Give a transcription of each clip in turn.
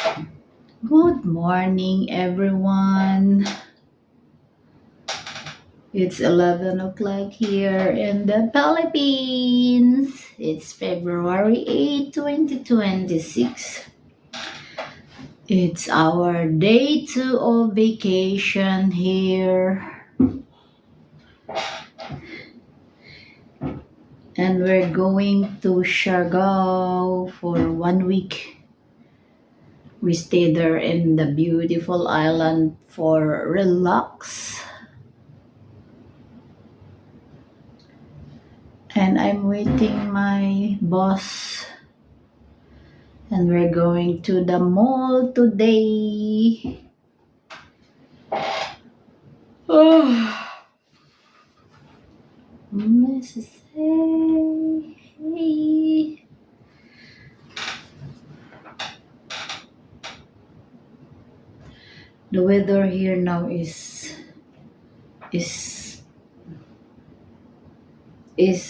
Good morning, everyone. It's 11 o'clock here in the Philippines. It's February 8, 2026. It's our day 2 of vacation here. And we're going to Siargao for 1 week. We stay there in the beautiful island for relax. And I'm waiting my boss. And we're going to the mall today. Oh. Necessary. The weather here now is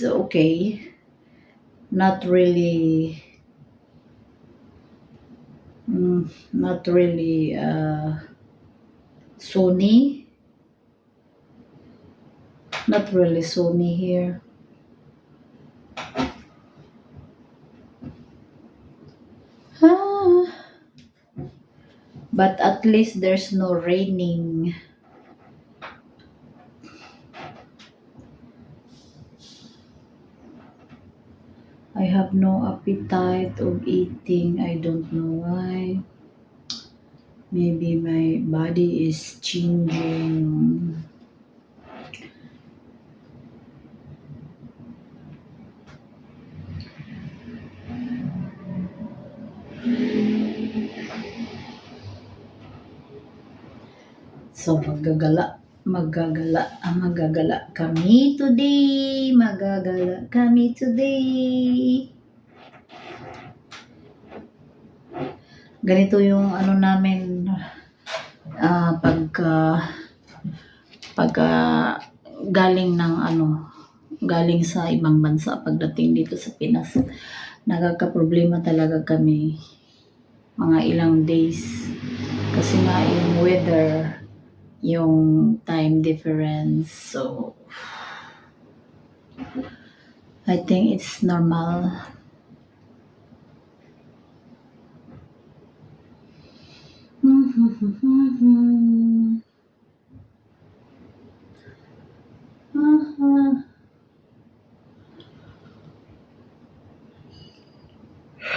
okay. Not really not really sunny. Not really sunny here. Ah, but at least there's no raining. I have no appetite of eating. I don't know why. Maybe my body is changing. So magagala kami today. Magagala kami today. Ganito yung ano namin pagka galing ng galing sa ibang bansa pagdating dito sa Pinas. Nagkakaproblema talaga kami mga ilang days kasi nga yung weather, yung time difference. So I think it's normal.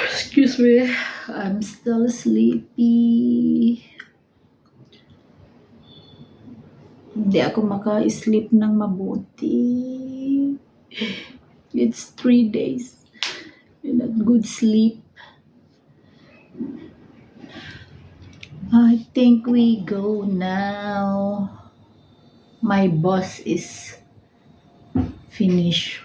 Excuse me, I'm still sleepy. Hindi ako maka-sleep ng mabuti. It's 3 days without good sleep. I think we go now. My boss is finished